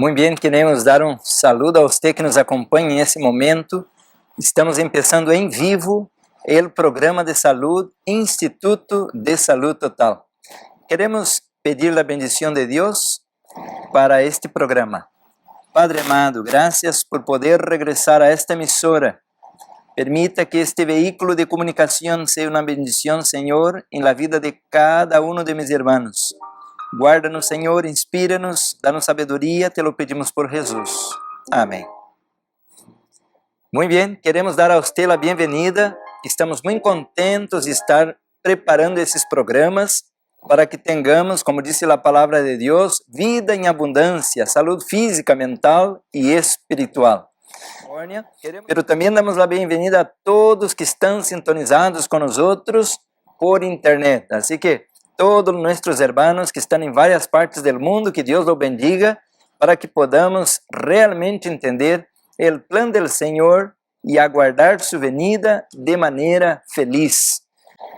Muito bem, queremos dar um saludo a você que nos acompanha nesse momento. Estamos começando em vivo o programa de saúde Instituto de Saúde Total. Queremos pedir a bendição de Deus para este programa. Padre amado, graças por poder regressar a esta emissora. Permita que este veículo de comunicação seja uma bendição, Senhor, em la vida de cada um de meus irmãos. Guarda-nos, Senhor, inspira-nos, dá-nos sabedoria, te lo pedimos por Jesus. Amém. Muito bem, queremos dar a você a bem-vinda. Estamos muito contentos de estar preparando esses programas para que tenhamos, como disse a palavra de Deus, vida em abundância, saúde física, mental e espiritual. Pero também damos a bem-vinda a todos que estão sintonizados com nós por internet. Assim que todos nossos irmãos que estão em várias partes do mundo, que Deus os bendiga, para que podamos realmente entender o plano do Senhor e aguardar sua venida de maneira feliz.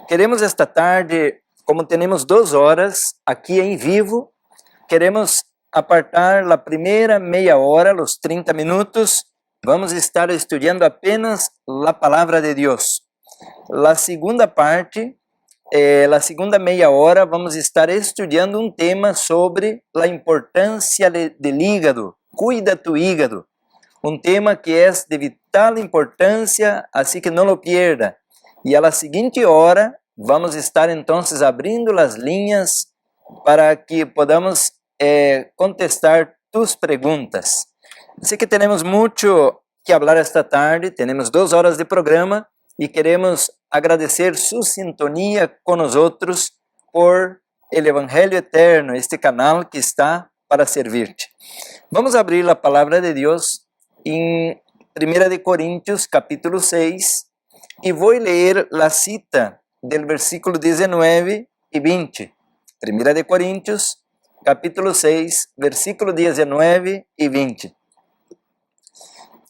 Queremos esta tarde, como temos 2 horas aqui em vivo, queremos apartar a primeira meia hora, os 30 minutos, vamos estar estudando apenas a palavra de Deus. A segunda parte, a segunda meia hora, vamos estar estudando um tema sobre a importância do hígado. Cuida tu hígado. Um tema que é de vital importância, assim que não lo pierda. E a seguinte hora, vamos estar então abrindo as linhas para que podamos contestar tus perguntas. Assim que temos muito que falar esta tarde, temos 2 horas de programa e queremos agradecer sua sintonia com nós por el Evangelho Eterno, este canal que está para servir-te. Vamos abrir a palavra de Deus em 1 de Coríntios, capítulo 6, e vou ler a cita do versículo 19 e 20. 1 de Coríntios, capítulo 6, versículo 19 e 20.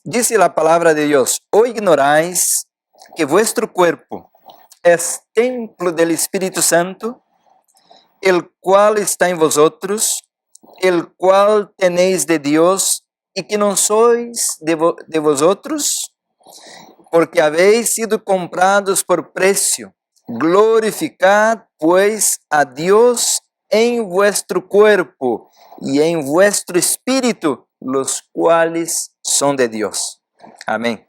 Dice a palavra de Deus: "O ignorais que vuestro cuerpo es templo del Espíritu Santo, el cual está en vosotros, el cual tenéis de Dios, y que no sois de vosotros, porque habéis sido comprados por precio. Glorificad pues a Dios en vuestro cuerpo y en vuestro espíritu, los cuales son de Dios." Amém.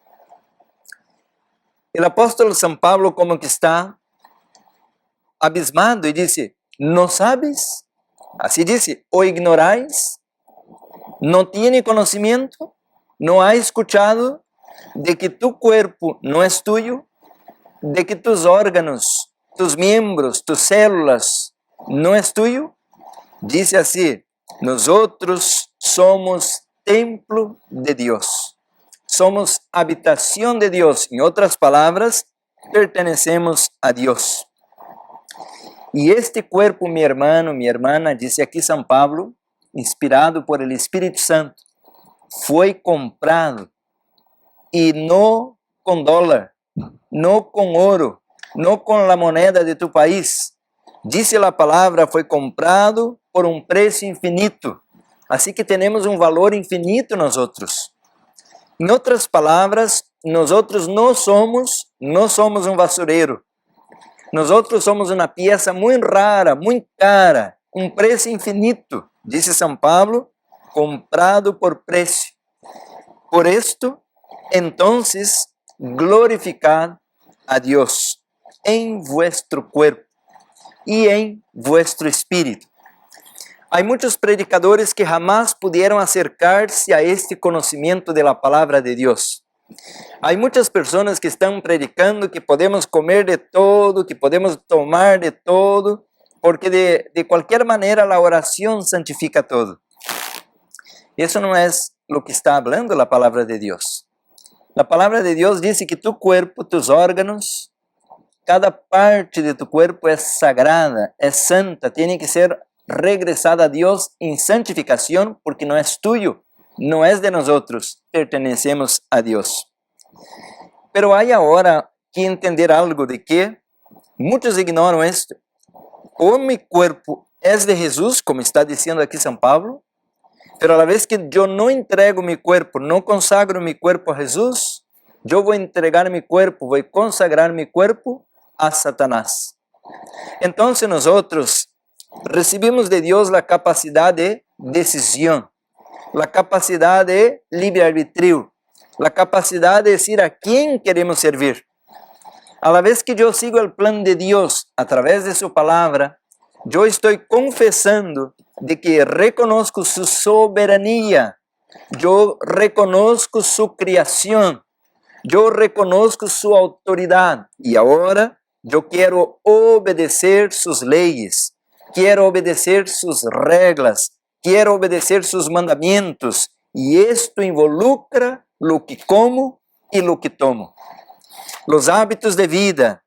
O apóstolo São Paulo como que está abismado e disse: "¿No sabes?" Assim disse: "¿O ignorais? ¿No tiene conocimiento? ¿No ha escuchado de que tu cuerpo no es tuyo? De que tus órganos, tus miembros, tus células no es tuyo?" Dice assim: "Nosotros somos templo de Deus. Somos habitación de Dios. En otras palabras, pertenecemos a Dios. Y este cuerpo, mi hermano, mi hermana, dice aquí San Pablo, inspirado por el Espíritu Santo, fue comprado, y no con dólar, no con oro, no con la moneda de tu país. Dice la palabra, fue comprado por un precio infinito. Así que tenemos un valor infinito nosotros. Em outras palavras, nós não somos um basureiro. Nós somos uma peça muito rara, muito cara, um preço infinito, disse São Paulo, comprado por preço. Por esto, entonces, glorificad a Deus em vuestro cuerpo e em vuestro espírito. Há muitos predicadores que jamás puderam acercar-se a este conhecimento da palavra de Deus. Há muitas pessoas que estão predicando que podemos comer de todo, que podemos tomar de todo, porque de qualquer maneira a oração santifica todo. Isso não é o que está falando a palavra de Deus. A palavra de Deus diz que tu cuerpo, tus órganos, cada parte de tu cuerpo é sagrada, é santa, tem que ser regresada a Deus em santificação, porque não é tuyo, não é de nós, pertenecemos a Deus. Pero há agora que entender algo de que muitos ignoram isto. O meu corpo é de Jesus, como está dizendo aqui São Paulo, Pero a la vez que yo no entrego mi cuerpo, no consagro mi cuerpo a Jesús, yo voy a entregar mi cuerpo, voy a consagrar mi cuerpo a Satanás. Entonces nosotros recibimos de Dios la capacidad de decisión, la capacidad de libre arbitrio, la capacidad de decir a quién queremos servir. A la vez que yo sigo el plan de Dios a través de su palabra, yo estoy confesando de que reconozco su soberanía, yo reconozco su creación, yo reconozco su autoridad y ahora yo quiero obedecer sus leyes, quiero obedecer sus reglas, quiero obedecer sus mandamientos y esto involucra lo que como y lo que tomo. Los hábitos de vida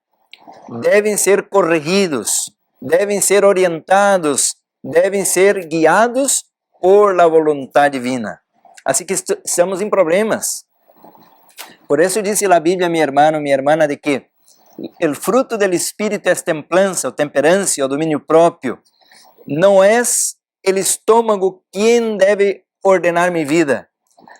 deben ser corregidos, deben ser orientados, deben ser guiados por la voluntad divina. Así que estamos en problemas. Por eso dice la Biblia, mi hermano, mi hermana, de que el fruto del Espíritu es templanza, o temperancia, o dominio propio. No es el estómago quien debe ordenar mi vida.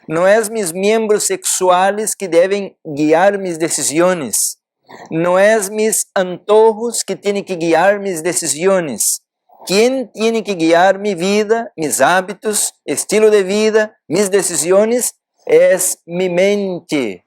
No es mis miembros sexuales que deben guiar mis decisiones. No es mis antojos que tienen que guiar mis decisiones. Quien tiene que guiar mi vida, mis hábitos, estilo de vida, mis decisiones, es mi mente.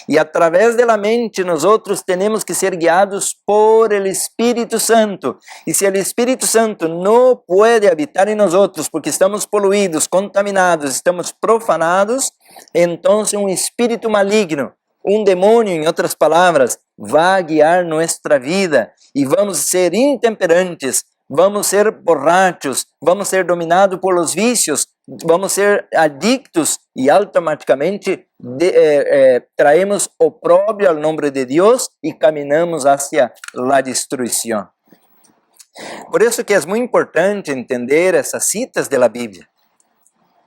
Y a través de la mente nosotros tenemos que ser guiados por el Espíritu Santo. Y si el Espíritu Santo no puede habitar en nosotros porque estamos poluidos, contaminados, estamos profanados, entonces un espíritu maligno, un demonio, en otras palabras, va a guiar nuestra vida y vamos a ser intemperantes, vamos a ser borrachos, vamos a ser dominados por los vicios, vamos a ser adictos y automáticamente traemos oprobio al nombre de Dios y caminamos hacia la destrucción. Por eso que es muy importante entender esas citas de la Biblia.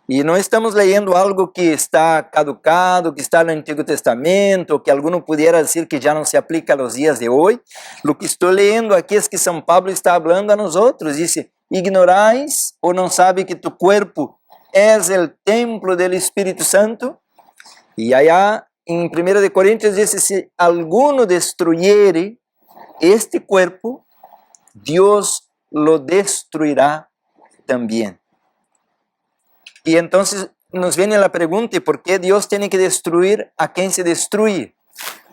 E não estamos lendo algo que está caducado, que está no Antigo Testamento, que alguno pudiera dizer que já não se aplica aos dias de hoje. O que estou lendo aqui é que São Pablo está falando a nós outros. Diz: ignorais ou não sabe que tu corpo é o templo do Espírito Santo? E allá em 1 Coríntios diz: se alguno destruyere este corpo, Deus lo destruirá também. Y entonces nos viene la pregunta, ¿por qué Dios tiene que destruir a quien se destruye?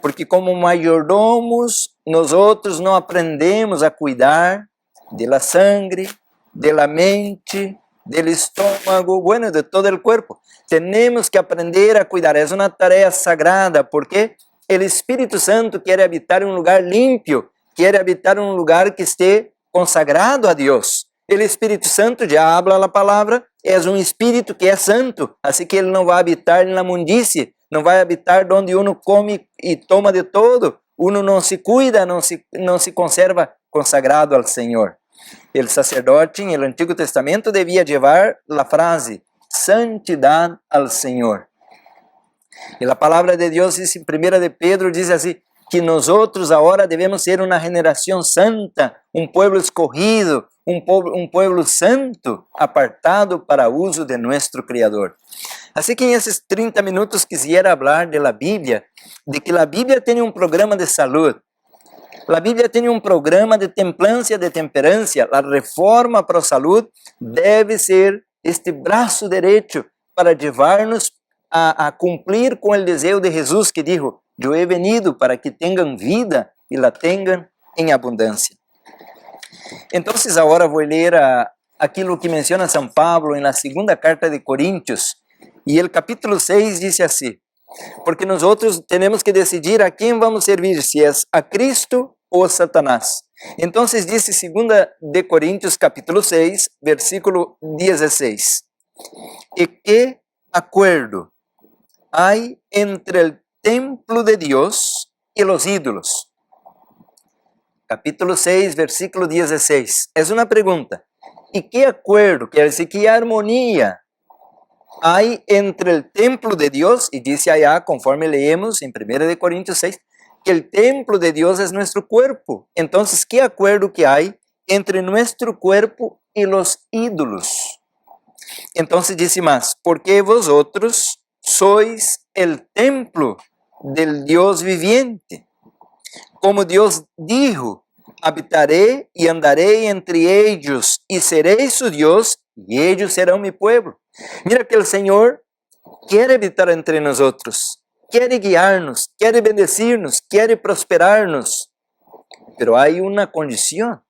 Porque como mayordomos nosotros no aprendemos a cuidar de la sangre, de la mente, del estómago, bueno, de todo el cuerpo. Tenemos que aprender a cuidar, es una tarea sagrada, porque el Espíritu Santo quiere habitar en un lugar limpio, quiere habitar en un lugar que esté consagrado a Dios. El Espíritu Santo, já habla a palavra, é um Espírito que é santo, assim que ele não vai habitar na mundice, não vai habitar onde uno come e toma de todo, uno não se cuida, não se conserva consagrado ao Senhor. O sacerdote, no Antigo Testamento, devia levar a frase, santidade ao Senhor. E a palavra de Deus diz em 1 de Pedro, diz assim, que nós outros agora devemos ser uma geração santa, um povo escorrido, um povo santo, apartado para o uso de nosso Criador. Assim que em esses 30 minutos quisiera falar de la Bíblia, de que a Bíblia tem um programa de saúde, a Bíblia tem um programa de templança, de temperança, a reforma para a saúde deve ser este braço direito para levar-nos a cumprir com o desejo de Jesus que dijo, eu he venido para que tenham vida e la tenham em abundância. Então, agora vou ler aquilo que menciona São Pablo na segunda carta de Coríntios, e o capítulo 6 diz assim, porque nós outros temos que decidir a quem vamos servir, se é a Cristo ou a Satanás. Então, diz 2 de Coríntios, capítulo 6, versículo 16, e que acordo há entre o templo de Deus e os ídolos? Capítulo 6, versículo 16. É uma pergunta. E que acordo, quer dizer, que harmonia há entre o templo de Deus, e diz allá, conforme leemos em 1 de Coríntios 6, que o templo de Deus é nosso corpo. Então, que acordo que há entre nosso corpo e os ídolos? Entonces dice más, porque vosotros sois el templo del Dios viviente. Como Dios dijo, habitaré y andaré entre ellos y seré su Dios y ellos serán mi pueblo. Mira que el Señor quiere habitar entre nosotros, quiere guiarnos, quiere bendecirnos, quiere prosperarnos. Pero hay una condición.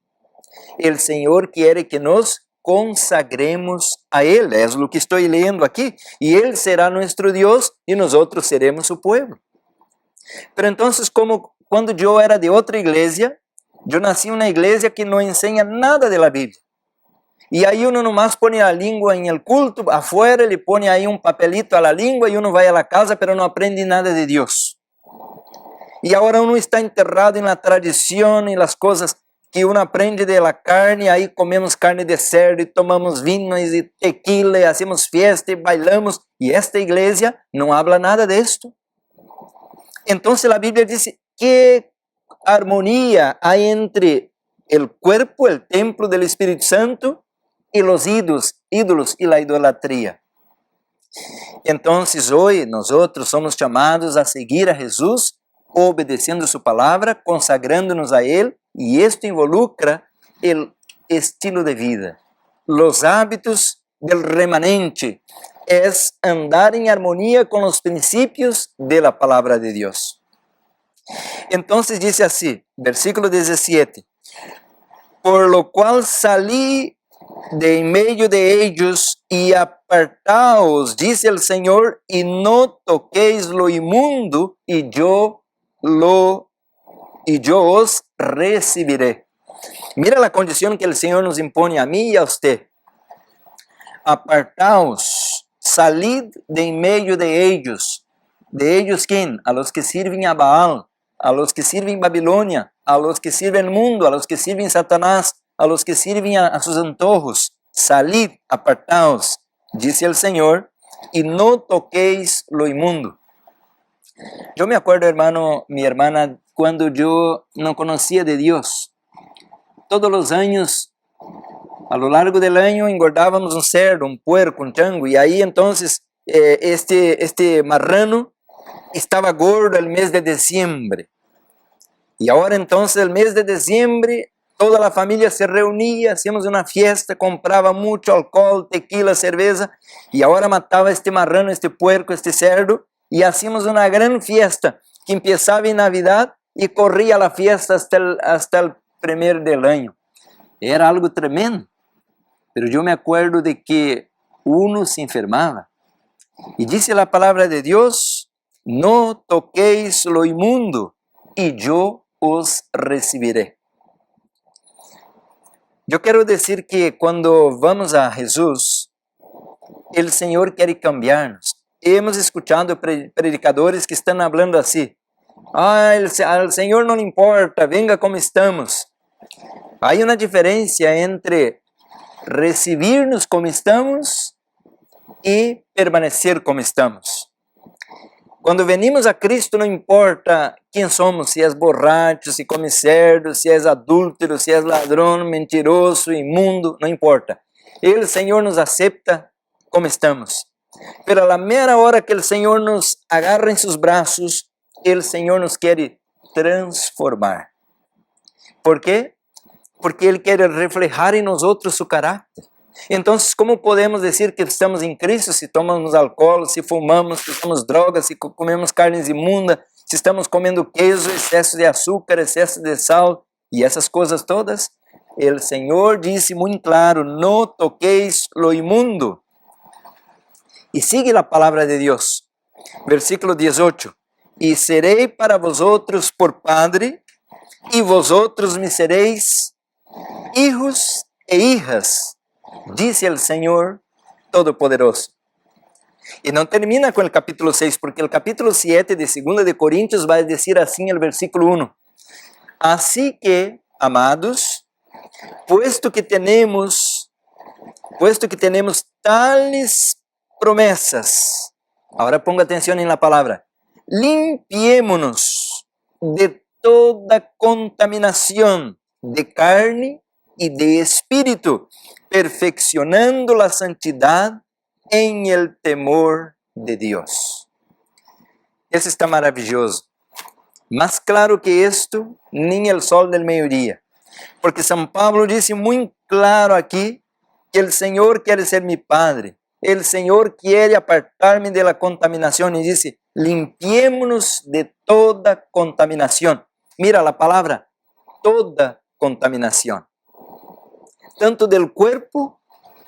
El Señor quiere que nos consagremos a Él. Es lo que estoy leyendo aquí. Y Él será nuestro Dios y nosotros seremos su pueblo. Pero entonces, como cuando yo era de otra iglesia, yo nací en una iglesia que no enseña nada de la Biblia. Y ahí uno nomás pone la lengua en el culto, afuera le pone ahí un papelito a la lengua y uno va a la casa, pero no aprende nada de Dios. Y ahora uno está enterrado en la tradición y las cosas que uno aprende de la carne, ahí comemos carne de cerdo y tomamos vino y tequila y hacemos fiesta y bailamos. Y esta iglesia no habla nada de esto. Entonces la Biblia dice, ¿qué armonía hay entre el cuerpo, el templo del Espíritu Santo y los ídolos y la idolatría? Entonces hoy nosotros somos llamados a seguir a Jesús, obedeciendo su palabra, consagrándonos a Él, y esto involucra el estilo de vida, los hábitos del remanente, es andar en armonía con los principios de la palabra de Dios. Entonces dice así, versículo 17, por lo cual salí de en medio de ellos y apartaos, dice el Señor, y no toquéis lo inmundo, y yo os recibiré. Mira la condición que el Señor nos impone a mí y a usted. Apartaos, salid de en medio de ellos. ¿De ellos quién? A los que sirven a Baal, a los que sirven Babilonia, a los que sirven el mundo, a los que sirven Satanás, a los que sirven a sus antojos. Salid, apartaos, dice el Señor, y no toquéis lo inmundo. Yo me acuerdo, hermano, mi hermana, cuando yo no conocía de Dios. Todos los años, a lo largo del año, engordábamos un cerdo, un puerco, un chango, y ahí entonces este marrano estaba gordo el mes de diciembre. Y ahora entonces el mes de diciembre, toda la familia se reunía, hacíamos una fiesta, compraba mucho alcohol, tequila, cerveza, y ahora mataba este marrano, este puerco, este cerdo, y hacíamos una gran fiesta que empezaba en Navidad y corría la fiesta hasta el primer del año. Era algo tremendo. Pero yo me acuerdo de que uno se enfermaba. Y dice la palabra de Dios, no toquéis lo inmundo y yo os recibiré. Yo quiero decir que cuando vamos a Jesús, el Señor quiere cambiarnos. Hemos escuchado predicadores que están hablando así. Al Señor no le importa, venga como estamos. Hay una diferencia entre recibirnos como estamos y permanecer como estamos. Cuando venimos a Cristo no importa quién somos, si es borracho, si come cerdo, si es adúltero, si es ladrón, mentiroso, inmundo, no importa. El Señor nos acepta como estamos. Pero a la mera hora que el Señor nos agarra en sus brazos, el Señor nos quiere transformar. ¿Por qué? Porque Él quiere reflejar en nosotros su carácter. Entonces, ¿cómo podemos decir que estamos en Cristo si tomamos alcohol, si fumamos, si usamos drogas, si comemos carnes inmundas, si estamos comiendo queso, exceso de azúcar, exceso de sal y esas cosas todas? El Señor dice muy claro, no toquéis lo inmundo. Y sigue la palabra de Dios. Versículo 18. Y seré para vosotros por Padre, y vosotros me seréis hijos e hijas, dice el Señor Todopoderoso. Y no termina con el capítulo 6, porque el capítulo 7 de 2 de Corintios va a decir así en el versículo 1. Así que, amados, puesto que tenemos tales promesas, ahora ponga atención en la palabra, limpiémonos de toda contaminación de carne y de espíritu, perfeccionando la santidad en el temor de Dios. Eso está maravilloso. Más claro que esto, ni el sol del mediodía. Porque San Pablo dice muy claro aquí que el Señor quiere ser mi Padre. El Señor quiere apartarme de la contaminación y dice, limpiémonos de toda contaminación. Mira la palabra, toda contaminación. Tanto del cuerpo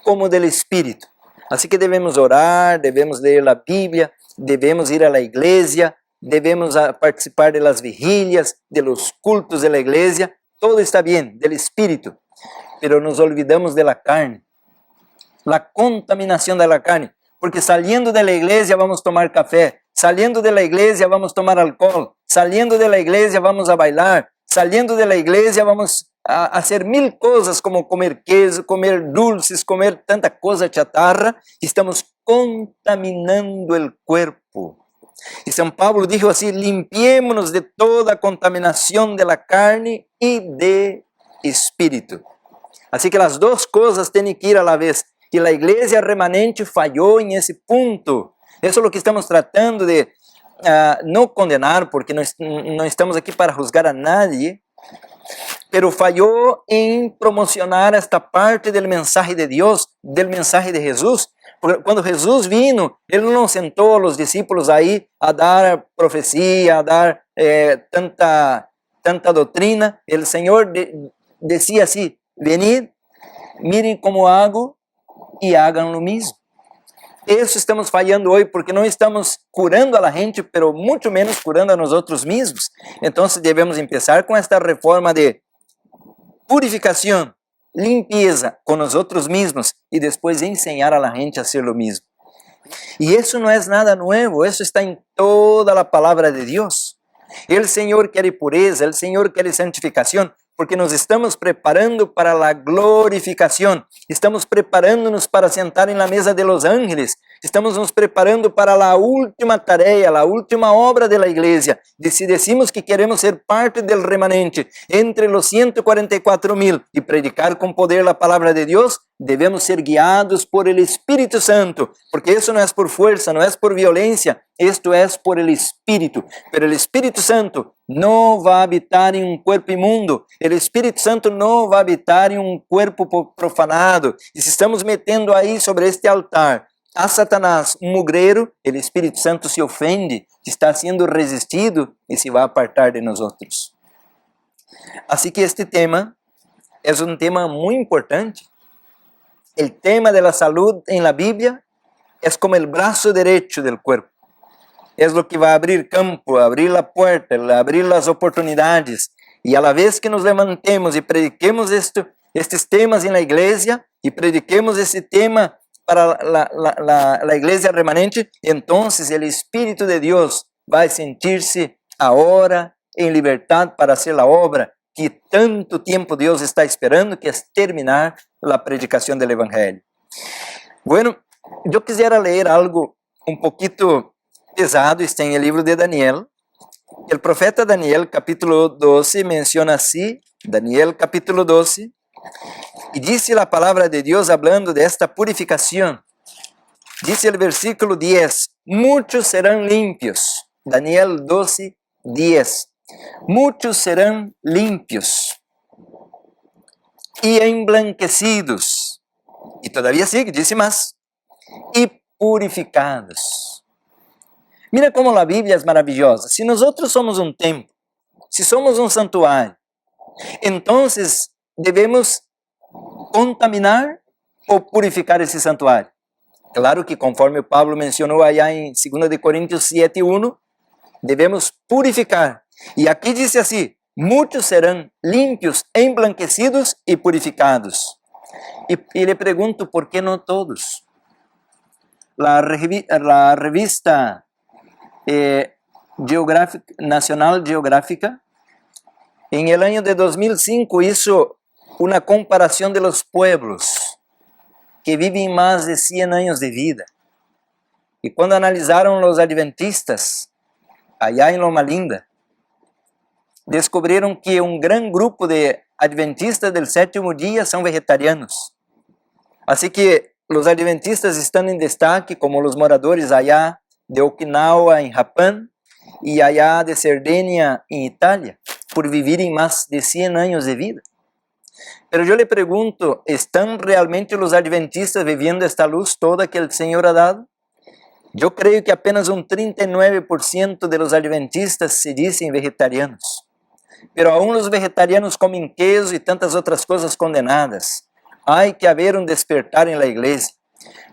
como del espíritu. Así que debemos orar, debemos leer la Biblia, debemos ir a la iglesia, debemos participar de las vigilias, de los cultos de la iglesia. Todo está bien, del espíritu, pero nos olvidamos de la carne. La contaminación de la carne, porque saliendo de la iglesia vamos a tomar café, saliendo de la iglesia vamos a tomar alcohol, saliendo de la iglesia vamos a bailar, saliendo de la iglesia vamos a hacer mil cosas como comer queso, comer dulces, comer tanta cosa chatarra, y estamos contaminando el cuerpo. Y San Pablo dijo así, limpiémonos de toda contaminación de la carne y de espíritu. Así que las dos cosas tienen que ir a la vez. Y la iglesia remanente falló en ese punto. Eso es lo que estamos tratando de no condenar, porque no estamos aquí para juzgar a nadie, pero falló en promocionar esta parte del mensaje de Dios, del mensaje de Jesús. Porque cuando Jesús vino, Él no sentó a los discípulos ahí a dar profecía, a dar tanta doctrina. El Señor decía así, venid, miren cómo hago y hagan lo mismo. Eso estamos fallando hoy porque no estamos curando a la gente, pero mucho menos curando a nosotros mismos. Entonces debemos empezar con esta reforma de purificación, limpieza con nosotros mismos y después enseñar a la gente a hacer lo mismo. Y eso no es nada nuevo, eso está en toda la palabra de Dios. El Señor quiere pureza, el Señor quiere santificación, porque nos estamos preparando para la glorificación, estamos preparándonos para sentar en la mesa de los ángeles, estamos nos preparando para la última tarea, la última obra de la iglesia. Y si decimos que queremos ser parte del remanente entre los 144,000 y predicar con poder la palabra de Dios, debemos ser guiados por el Espíritu Santo, porque eso no es por fuerza, no es por violencia, esto es por el Espíritu. Pero el Espíritu Santo no va a habitar en un cuerpo inmundo, el Espíritu Santo no va a habitar en un cuerpo profanado. Y si estamos metiendo ahí sobre este altar a Satanás, un mugrero, el Espíritu Santo se ofende, está siendo resistido y se va a apartar de nosotros. Así que este tema es un tema muy importante. El tema de la salud en la Biblia es como el brazo derecho del cuerpo. Es lo que va a abrir campo, abrir la puerta, abrir las oportunidades. Y a la vez que nos levantemos y prediquemos estos temas en la iglesia y prediquemos ese tema para la iglesia remanente, entonces el Espíritu de Dios va a sentirse ahora en libertad para hacer la obra que tanto tiempo Dios está esperando, que es terminar la predicación del Evangelio. Bueno, yo quisiera leer algo un poquito pesado, está en el libro de Daniel. El profeta Daniel, capítulo 12, menciona así, Daniel capítulo 12, y dice la palabra de Dios hablando de esta purificación. Dice el versículo 10, muchos serán limpios. Daniel 12, 10. Muchos serán limpios y emblanquecidos. Y todavía sigue, dice más, y purificados. Mira cómo la Biblia es maravillosa. Si nosotros somos un templo, si somos un santuario, entonces debemos contaminar o purificar ese santuario. Claro que conforme Pablo mencionó allá en 2 de Corintios 7:1, debemos purificar. Y aquí dice así, muchos serán limpios, emblanquecidos y purificados. Y le pregunto, ¿por qué no todos? La revista Nacional Geográfica en el año de 2005 hizo una comparación de los pueblos que viven más de 100 años de vida. Y cuando analizaron los adventistas allá en Loma Linda, descobriram que um grande grupo de adventistas del sétimo dia são vegetarianos. Assim que os adventistas estão em destaque como os moradores allá de Okinawa, em Japão, e allá de Cerdeña, em Itália, por vivirem mais de 100 anos de vida. Pero eu lhe pergunto, ¿estão realmente os adventistas vivendo esta luz toda que o Senhor ha dado? Eu creio que apenas um 39% de los adventistas se dizem vegetarianos. Pero aún os vegetarianos comem queso e tantas outras coisas condenadas. Há que haver despertar em la igreja.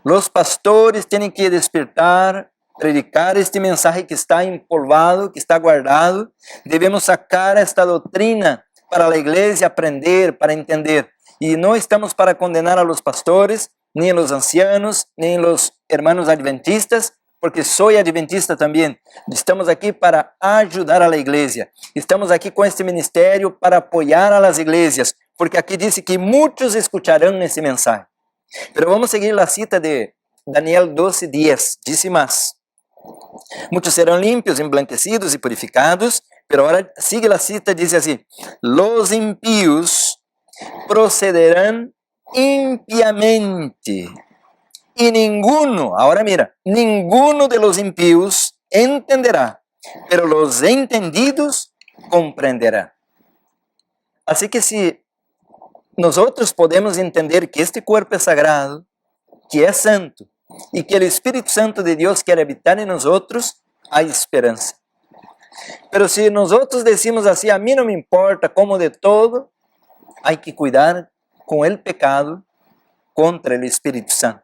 Los pastores têm que despertar, predicar este mensaje que está empolvado, que está guardado. Devemos sacar esta doutrina para a igreja, aprender, para entender. E não estamos para condenar a los pastores, nem a los ancianos, nem a los hermanos adventistas, porque sou adventista também. Estamos aqui para ajudar a la igreja. Estamos aqui com este ministério para apoiar a las iglesias, porque aqui diz que muitos escutarão esse mensagem. Pero vamos seguir a cita de Daniel 12:10. Diz mais: muitos serão limpios, emblanquecidos e purificados. Pero agora sigue a cita, diz assim: los impíos procederão impiamente. E ninguno, agora mira, ninguno de los impíos entenderá, pero los entendidos compreenderán. Assim que se nós podemos entender que este corpo é sagrado, que é santo, e que o Espírito Santo de Deus quer habitar em nós, há esperança. Pero se nós decimos assim, a mim não me importa, como de todo, há que cuidar com o pecado contra o Espírito Santo.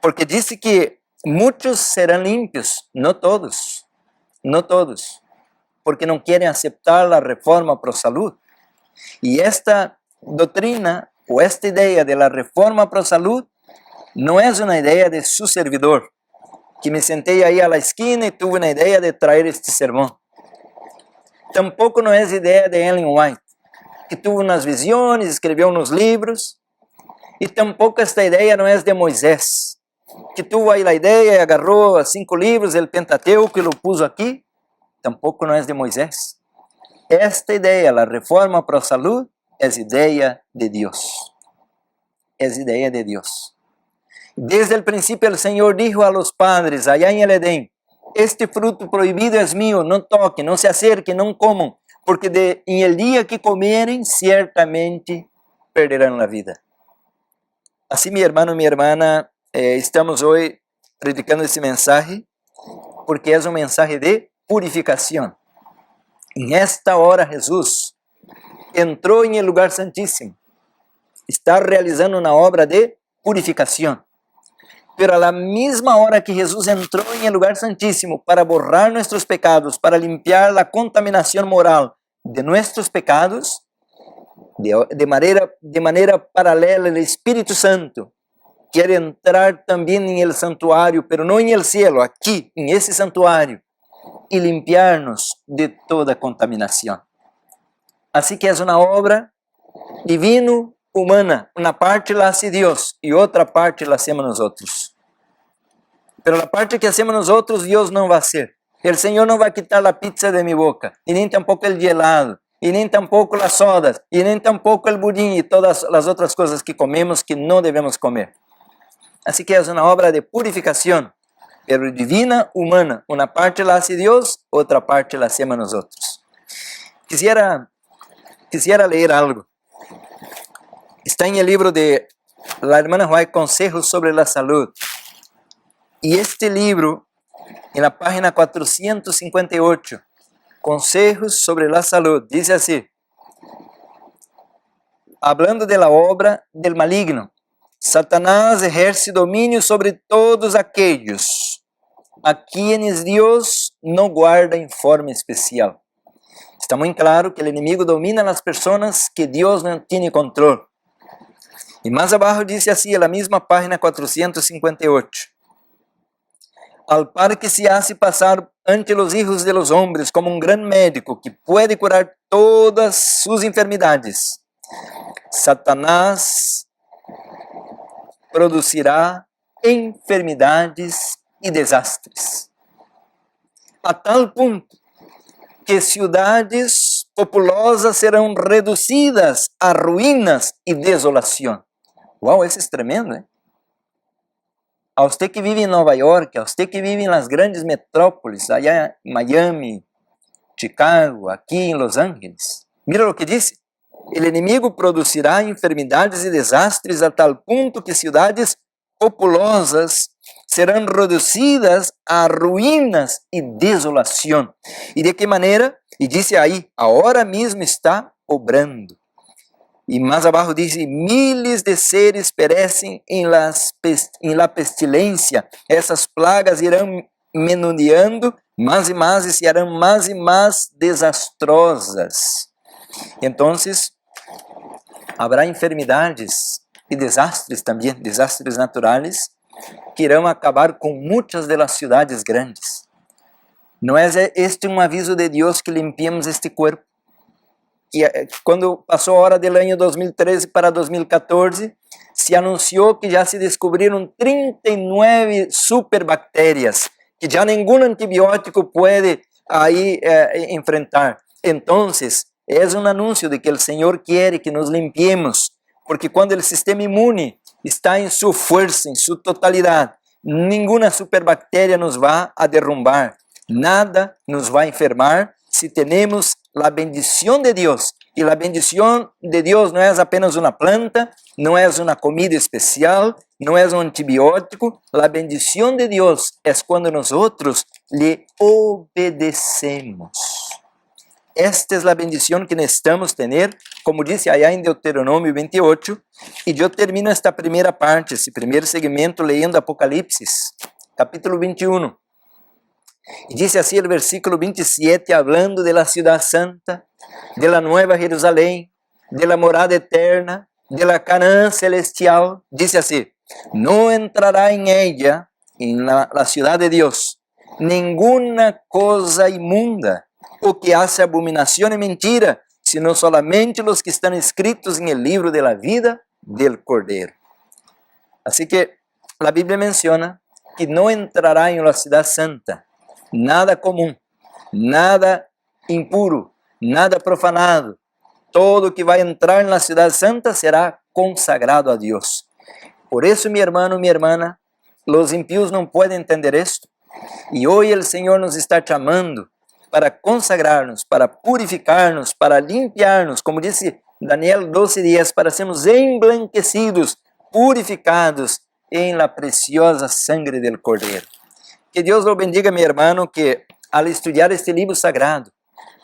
Porque disse que muitos serão limpios, não todos, porque não querem aceitar a reforma pro salud. E esta doutrina, ou esta ideia da reforma pro salud, não é uma ideia de su servidor, que me sentei aí à la esquina e tive uma ideia de trazer este sermão. Tampouco não é a ideia de Ellen White, que teve umas visões, escreveu nos livros. E tampouco esta ideia não é de Moisés, que teve aí a ideia e agarrou 5 livros, o Pentateuco, e o pôs aqui. Tampouco não é de Moisés. Esta ideia, a reforma para a saúde, é ideia de Deus. É ideia de Deus. Desde o princípio, o Senhor dijo a los padres, allá em el Edén: este fruto proibido é mío, não toquem, não se acerquem, não comam, porque em el dia que comerem, certamente perderão a vida. Assim, meu irmão, minha irmã, estamos hoje predicando esse mensagem porque é um mensagem de purificação. Em esta hora, Jesus entrou em lugar santíssimo. Está realizando uma obra de purificação. Pero a la mesma hora que Jesus entrou em lugar santíssimo para borrar nossos pecados, para limpiar a contaminação moral de nossos pecados, de maneira paralela, o Espírito Santo quer entrar também em el santuário, pero não em el cielo, aqui, em esse santuário, e limpiar-nos de toda contaminação. Assim que é uma obra divino-humana. Uma parte la hace Deus e outra parte la hacemos nós. Pero a parte que hacemos nós, Deus não vai fazer. O Senhor não vai quitar a pizza de minha boca, e nem tampouco o gelado, e nem tampouco as sodas, e nem tampouco o budinho e todas as outras coisas que comemos que não devemos comer. Assim que é uma obra de purificação, pero divina, humana. Uma parte la hace Deus, outra parte la hacemos nós. Quisiera ler algo. Está em el livro de la hermana White, Consejos sobre la Salud. E este livro, em la página 458, Consejos sobre la Salud, diz assim: hablando de la obra del maligno, Satanás ejerce dominio sobre todos aquellos a quienes Deus não guarda em forma especial. Está muito claro que o inimigo domina as pessoas que Deus não tem controle. E mais abaixo diz assim, na mesma página 458. Al par que se hace passar ante los hijos de los hombres como um gran médico que puede curar todas sus enfermidades, Satanás produzirá enfermidades e desastres. A tal ponto que ciudades populosas serão reduzidas a ruínas e desolação. Uau, isso é tremendo, hein? A você que vive em Nova York, a você que vive nas grandes metrópoles, allá em Miami, Chicago, aqui em Los Angeles. Mira o que disse. O inimigo produzirá enfermidades e desastres a tal ponto que cidades populosas serão reduzidas a ruínas e desolação. E de que maneira? E disse aí, agora mesmo está obrando. E mais abaixo diz, miles de seres perecem em la pestilência. Essas plagas irão menudeando mais e se harão mais e mais desastrosas. Então, haverá enfermidades e desastres também, desastres naturais, que irão acabar com muitas das cidades grandes. Não é este um aviso de Deus que limpiemos este corpo? E quando passou a hora do ano 2013 para 2014, se anunciou que já se descobriram 39 superbactérias, que já nenhum antibiótico pode aí enfrentar. Então, é um anúncio de que o Senhor quer que nos limpiemos, porque quando o sistema imune está em sua força, em sua totalidade, nenhuma superbactéria nos vai a derrumbar, nada nos vai enfermar, se temos a bendição de Deus. E a bendição de Deus não é apenas uma planta, não é uma comida especial, não é um antibiótico. A bendição de Deus é quando nós lhe obedecemos. Esta é a bendição que necessitamos ter, como disse aí em Deuteronômio 28, e eu termino esta primeira parte, esse primeiro segmento, lendo Apocalipse, capítulo 21. E disse assim o versículo 27, hablando de la ciudad santa, de la nueva Jerusalém, de la morada eterna, de la Canaã celestial, disse assim, não entrará em ella, em la ciudad de Dios, ninguna cosa imunda, o que hace abominação e mentira, sino solamente os que estão escritos em el libro de la vida del Cordeiro. Assim que a Bíblia menciona que não entrará em la ciudad santa nada comum, nada impuro, nada profanado. Todo que vai entrar na cidade santa será consagrado a Deus. Por isso, meu irmão, minha irmã, os impíos não podem entender isto. E hoje o Senhor nos está chamando para consagrar-nos, para purificar-nos, para limpiar-nos, como disse Daniel 12:10, para sermos emblanquecidos, purificados em la preciosa sangre del Cordeiro. Que Deus lo bendiga, meu irmão, que ao estudar este livro sagrado,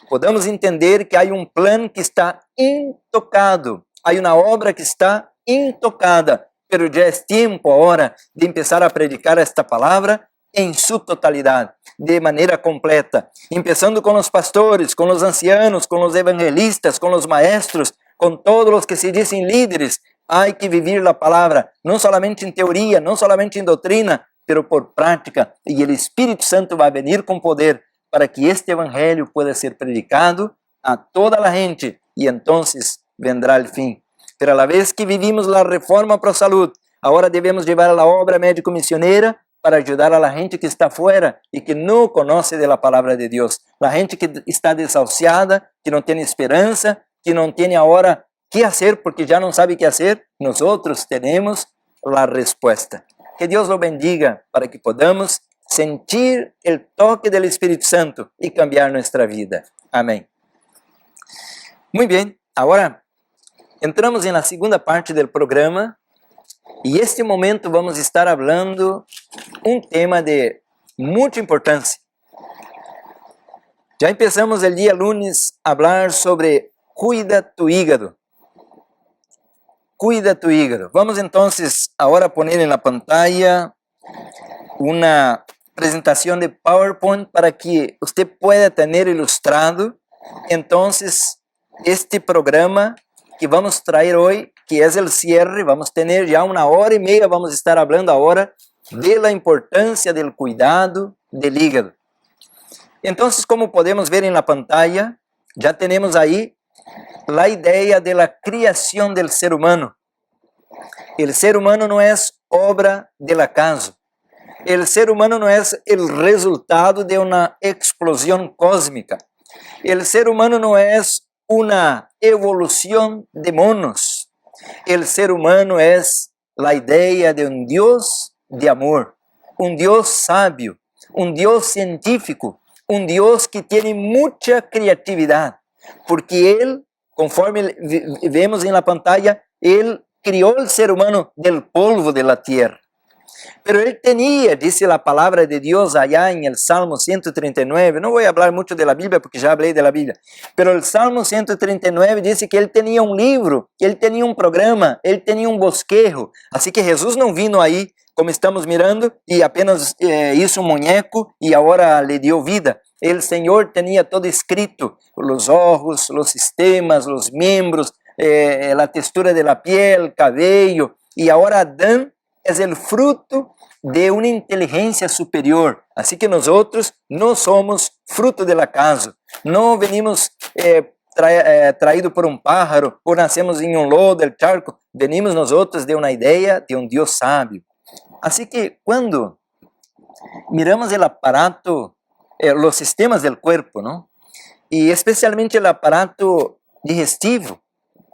podamos entender que há um plano que está intocado, há uma obra que está intocada, pero já é tempo agora de começar a predicar esta palavra em sua totalidade, de maneira completa, começando com os pastores, com os ancianos, com os evangelistas, com os maestros, com todos os que se dizem líderes. Há que viver a palavra, não somente em teoria, não somente em doutrina, pero por prática, e o Espírito Santo vai venir com poder para que este evangelho pueda ser predicado a toda a gente, e então vendrá o fim. Pero a la vez que vivimos a reforma para a saúde, agora devemos levar a obra médico-missioneira para ajudar a la gente que está fora e que não conhece da palavra de Deus, a gente que está desahuciada, que não tem esperança, que não tem agora que fazer porque já não sabe o que fazer. Nós temos a resposta. Que Deus lo bendiga para que podamos sentir o toque do Espírito Santo e cambiar nossa vida. Amém. Muito bem, agora entramos na segunda parte do programa e este momento vamos estar falando um tema de muita importância. Já começamos o dia lunes a falar sobre cuida tu hígado. Cuida tu hígado. Vamos entonces ahora poner en la pantalla una presentación de PowerPoint para que usted pueda tener ilustrado entonces este programa que vamos traer hoy, que es el cierre. Vamos tener ya 1h30, vamos a estar hablando ahora de la importancia del cuidado del hígado. Entonces, como podemos ver en la pantalla, ya tenemos ahí la idea de la creación del ser humano. El ser humano no es obra del acaso. El ser humano no es el resultado de una explosión cósmica. El ser humano no es una evolución de monos. El ser humano es la idea de un Dios de amor, un Dios sabio, un Dios científico, un Dios que tiene mucha creatividad, porque Él, conforme vemos en la pantalla, Él crió el ser humano del polvo de la tierra. Pero Él tenía, dice la palabra de Dios allá en el Salmo 139, no voy a hablar mucho de la Biblia porque ya hablé de la Biblia, pero el Salmo 139 dice que Él tenía un libro, Él tenía un programa, Él tenía un bosquejo. Así que Jesús no vino ahí, como estamos mirando, y apenas hizo un muñeco y ahora le dio vida. El Señor tenía todo escrito, los ojos, los sistemas, los miembros, la textura de la piel, el cabello, y ahora Adán es el fruto de una inteligencia superior. Así que nosotros no somos fruto del acaso, no venimos traídos por un pájaro o nacemos en un lodo del charco, venimos nosotros de una idea de un Dios sabio. Así que cuando miramos el aparato, los sistemas del cuerpo, ¿no? Y especialmente el aparato digestivo,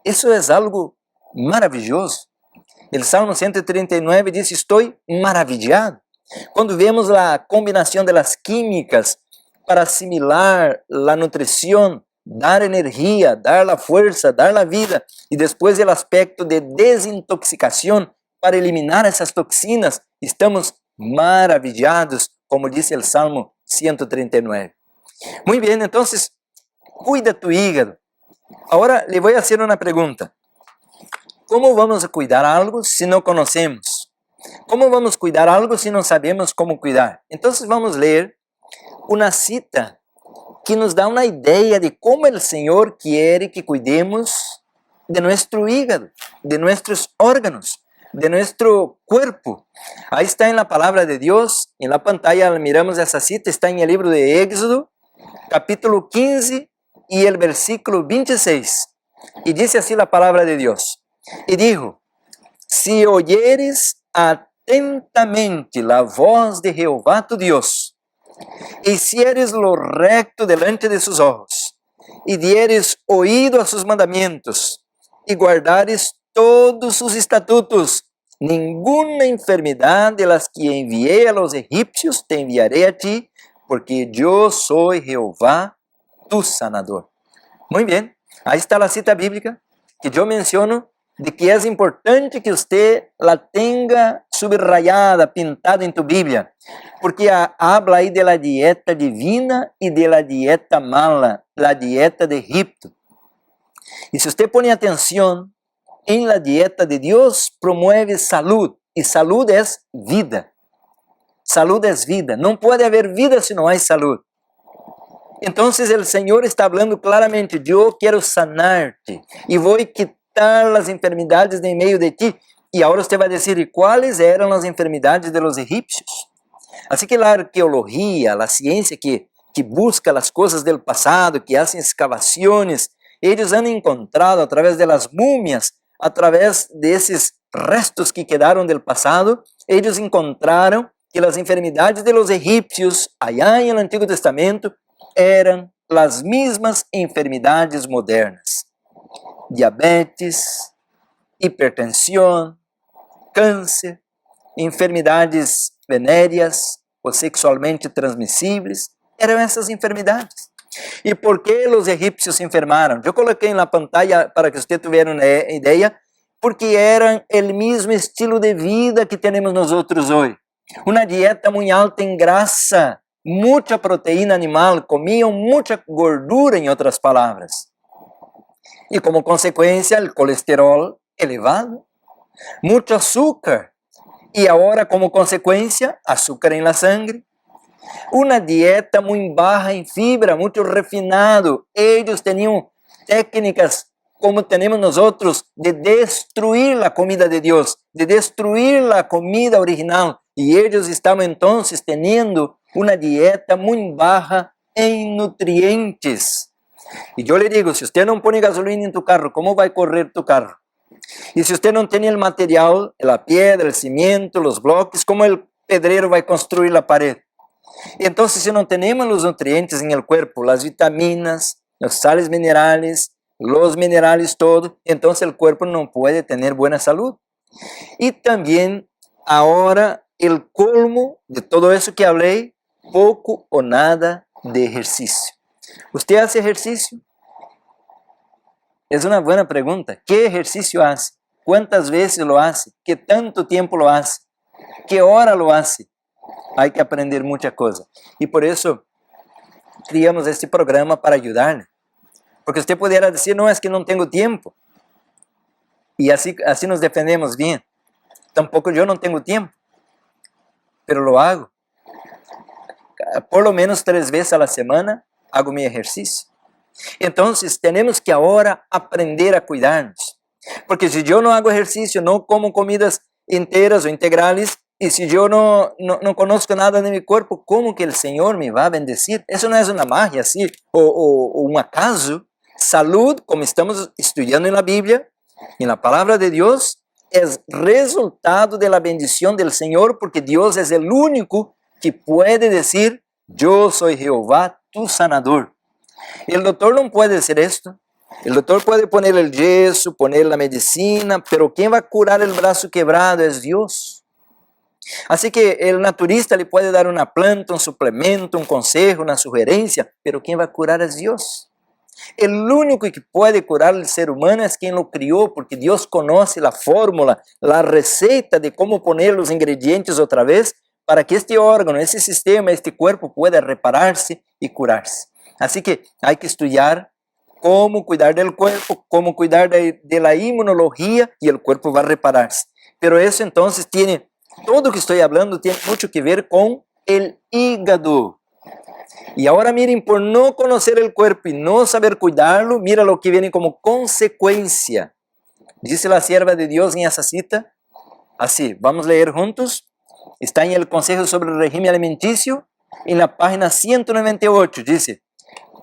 eso es algo maravilloso. El Salmo 139 dice, estoy maravillado. Cuando vemos la combinación de las químicas para asimilar la nutrición, dar energía, dar la fuerza, dar la vida, y después el aspecto de desintoxicación para eliminar esas toxinas, estamos maravillados, como dice el Salmo 139. Muy bien, entonces, cuida tu hígado. Ahora le voy a hacer una pregunta. ¿Cómo vamos a cuidar algo si no conocemos? ¿Cómo vamos a cuidar algo si no sabemos cómo cuidar? Entonces vamos a leer una cita que nos da una idea de cómo el Señor quiere que cuidemos de nuestro hígado, de nuestros órganos, de nuestro cuerpo. Ahí está en la palabra de Dios, en la pantalla miramos esa cita, está en el libro de Éxodo, capítulo 15 y el versículo 26. Y dice así la palabra de Dios. Y dijo, si oyeres atentamente la voz de Jehová tu Dios, hicieres lo recto delante de sus ojos, y dieres oído a sus mandamientos, y guardares todos sus estatutos, ninguna enfermedad de las que envié a los egipcios te enviaré a ti, porque yo soy Jehová tu sanador. Muy bien, ahí está la cita bíblica que yo menciono, de que es importante que usted la tenga subrayada, pintada en tu Biblia, porque habla ahí de la dieta divina y de la dieta mala, la dieta de Egipto. Y si usted pone atención, en la dieta de Dios promueve salud, y salud es vida. Salud es vida, no puede haber vida si no hay salud. Entonces el Señor está hablando claramente, yo quiero sanarte y voy a quitar las enfermedades de en medio de ti. Y ahora usted va a decir, ¿y cuáles eran las enfermedades de los egipcios? Así que la arqueología, la ciencia que busca las cosas del pasado, que hace excavaciones, ellos han encontrado a través de las momias, a través de esos restos que quedaron del pasado, ellos encontraron que las enfermedades de los egipcios, allá en el Antiguo Testamento, eran las mismas enfermedades modernas. Diabetes, hipertensión, cáncer, enfermedades venéreas o sexualmente transmissíveis, eram essas enfermedades. E por que os egípcios se enfermaram? Eu coloquei na pantalla para que você tivesse uma ideia, porque eram o mesmo estilo de vida que temos nós outros hoje. Uma dieta muito alta em graça, muita proteína animal, comiam muita gordura, em outras palavras. E como consequência, o colesterol elevado, muito açúcar, e agora como consequência, açúcar em la sangre. Uma dieta muito baixa em fibra, muito refinado. Eles tinham técnicas como temos nós outros de destruir a comida de Deus, de destruir a comida original. E eles estavam então tendo uma dieta muito baixa em nutrientes. E eu lhe digo, se você não põe gasolina em tu carro, como vai correr tu carro? E se você não tem o material, a pedra, o cimento, os bloques, como o pedreiro vai construir a parede? Entonces, si no tenemos los nutrientes en el cuerpo, las vitaminas, los sales minerales, los minerales, todo, entonces el cuerpo no puede tener buena salud. Y también ahora el colmo de todo eso que hablé, poco o nada de ejercicio. ¿Usted hace ejercicio? Es una buena pregunta. ¿Qué ejercicio hace? ¿Cuántas veces lo hace? ¿Qué tanto tiempo lo hace? ¿Qué hora lo hace? Hay que aprender muchas cosas. Y por eso criamos este programa para ayudarle. Porque usted pudiera decir, no, es que no tengo tiempo. Y así nos defendemos bien. Tampoco yo no tengo tiempo. Pero lo hago. Por lo menos 3 veces a la semana hago mi ejercicio. Entonces tenemos que ahora aprender a cuidarnos. Porque si yo no hago ejercicio, no como comidas enteras o integrales, y si yo no conozco nada de mi cuerpo, ¿cómo que el Señor me va a bendecir? Eso no es una magia, ¿sí? O un acaso. Salud, como estamos estudiando en la Biblia, en la palabra de Dios, es resultado de la bendición del Señor, porque Dios es el único que puede decir, yo soy Jehová, tu sanador. El doctor no puede hacer esto. El doctor puede poner el yeso, poner la medicina, pero quien va a curar el brazo quebrado es Dios. Así que el naturista le puede dar una planta, un suplemento, un consejo, una sugerencia, pero quien va a curar es Dios. El único que puede curar al ser humano es quien lo crió, porque Dios conoce la fórmula, la receta de cómo poner los ingredientes otra vez para que este órgano, ese sistema, este cuerpo pueda repararse y curarse. Así que hay que estudiar cómo cuidar del cuerpo, cómo cuidar de la inmunología y el cuerpo va a repararse. Pero eso entonces todo lo que estoy hablando tiene mucho que ver con el hígado. Y ahora miren, por no conocer el cuerpo y no saber cuidarlo, mira lo que viene como consecuencia. Dice la sierva de Dios en esa cita, así, vamos a leer juntos. Está en el Consejo sobre el Régimen Alimenticio, en la página 198, dice,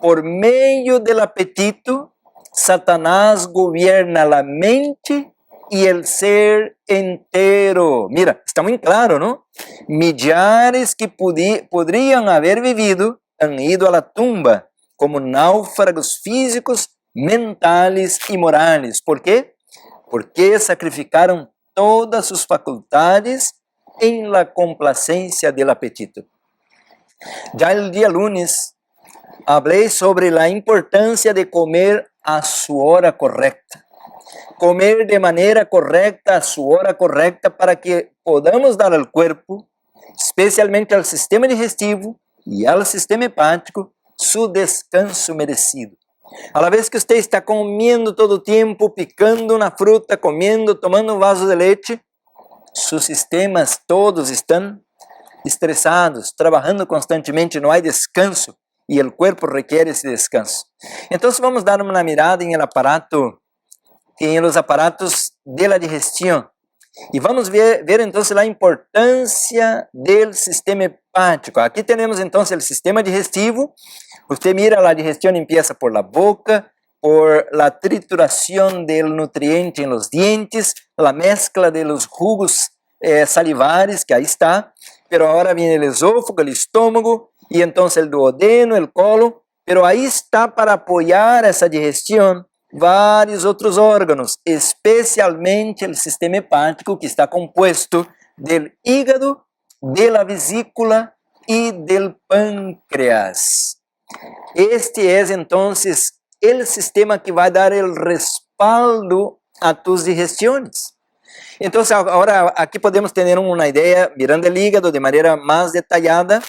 por medio del apetito, Satanás gobierna la mente y el ser entero. Mira, está muy claro, ¿no? Millares que podrían haber vivido han ido a la tumba como náufragos físicos, mentales y morales. ¿Por qué? Porque sacrificaron todas sus facultades en la complacencia del apetito. Ya el día lunes hablé sobre la importancia de comer a su hora correcta. Comer de manera correcta, a su hora correcta, para que podamos dar al cuerpo, especialmente al sistema digestivo y al sistema hepático, su descanso merecido. A la vez que usted está comiendo todo el tiempo, picando una fruta, comiendo, tomando un vaso de leche, sus sistemas todos están estresados, trabajando constantemente, no hay descanso y el cuerpo requiere ese descanso. Entonces vamos a dar una mirada en el aparato, en los aparatos de la digestión. Y vamos a ver entonces la importancia del sistema hepático. Aquí tenemos entonces el sistema digestivo. Usted mira, la digestión empieza por la boca, por la trituración del nutriente en los dientes, la mezcla de los jugos salivares, que ahí está. Pero ahora viene el esófago, el estómago, y entonces el duodeno, el colon. Pero ahí está para apoyar esa digestión varios otros órganos, especialmente el sistema hepático, que está compuesto del hígado, de la vesícula y del páncreas. Este es entonces el sistema que va a dar el respaldo a tus digestiones. Entonces ahora aquí podemos tener una idea, mirando el hígado de manera más detallada.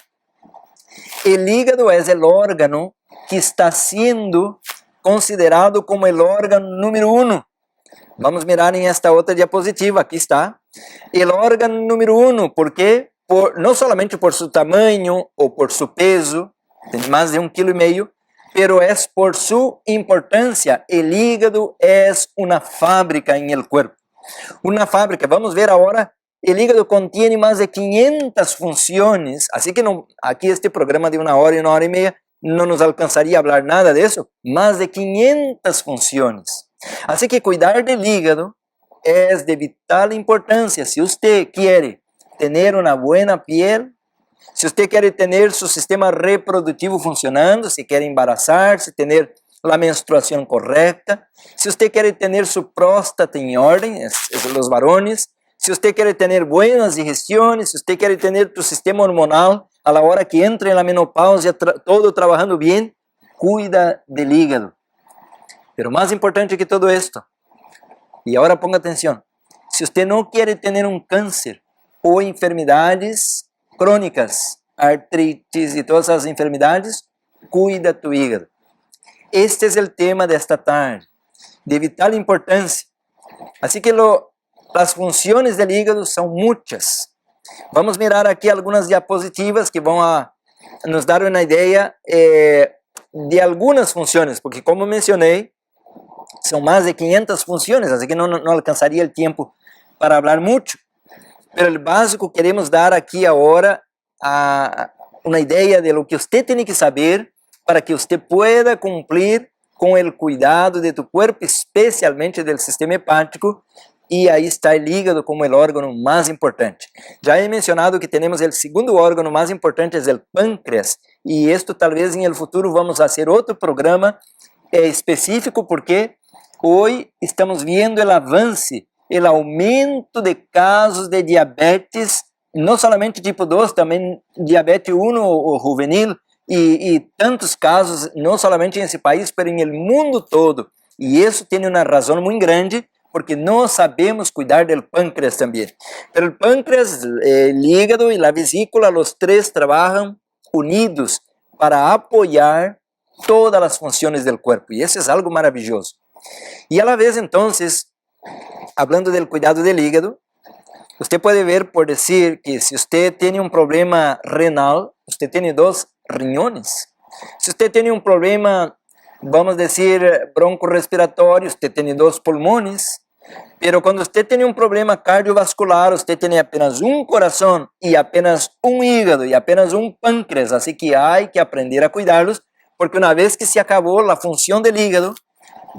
El hígado es el órgano que está siendo considerado como el órgano número 1. Vamos a mirar en esta otra diapositiva, aquí está. El órgano número 1, ¿por qué? No solamente por su tamaño o por su peso, tiene más de 1,5 kg, pero es por su importancia. El hígado es una fábrica en el cuerpo. Una fábrica, vamos a ver ahora, el hígado contiene más de 500 funciones, así que aquí este programa de 1 hora y 1 hora y media no nos alcanzaría a hablar nada de eso. Más de 500 funciones. Así que cuidar del hígado es de vital importancia. Si usted quiere tener una buena piel, se você quer ter seu sistema reprodutivo funcionando, se quer embarazar-se, ter a menstruação correta, se você quer ter sua próstata em ordem, os varones, se você quer ter buenas digestiones, se você quer ter tu sistema hormonal a la hora que entra na menopausa, todo trabalhando bem, cuida del hígado. Pero mais importante que todo esto, e agora ponga atenção, se você não quer ter câncer ou enfermidades crônicas, artrites e todas as enfermidades, cuida tu hígado. Este é o tema desta tarde, de vital importância. Assim que as funções do hígado são muitas. Vamos mirar aqui algumas diapositivas que vão nos dar uma ideia de algumas funções, porque como mencionei, são mais de 500 funções, assim que não alcançaria o tempo para falar muito. Mas o básico queremos dar aqui agora uma ideia de lo que você tem que saber para que você pueda cumprir com o cuidado de tu corpo, especialmente do sistema hepático, e aí está o hígado como o órgão mais importante. Já he mencionado que temos o segundo órgão mais importante, é o pâncreas, e isto talvez em el futuro vamos fazer outro programa específico, porque hoje estamos vendo o avanço, o aumento de casos de diabetes, não somente tipo 2, também diabetes 1 ou juvenil, e tantos casos, não somente nesse país, mas em el mundo todo. E isso tem uma razão muito grande, porque não sabemos cuidar do pâncreas também. Mas o pâncreas, o hígado e a vesícula, os três trabalham unidos para apoiar todas as funções do corpo. E isso é algo maravilhoso. E a la vez, então, hablando do cuidado do hígado, você pode ver, por dizer, que se você tem problema renal, você tem 2 riñones. Se você tem problema, vamos dizer, broncorrespiratório, você tem 2 pulmões. Pero quando você tem problema cardiovascular, você tem apenas um coração e apenas um hígado e apenas um pâncreas. Assim que há que aprender a cuidá-los, porque uma vez que se acabou a função do hígado,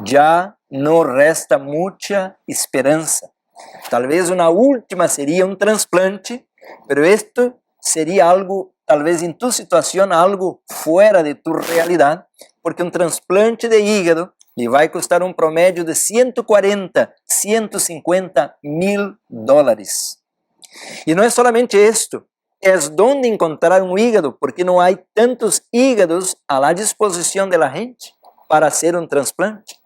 já não resta muita esperança. Talvez uma última seria um transplante, pero esto seria algo, talvez em tu situação, algo fora de tu realidade, porque um transplante de hígado lhe vai custar um promédio de 140, 150 mil dólares. E não é somente isto, é onde encontrar um hígado, porque não há tantos hígados à disposição da gente para fazer um transplante.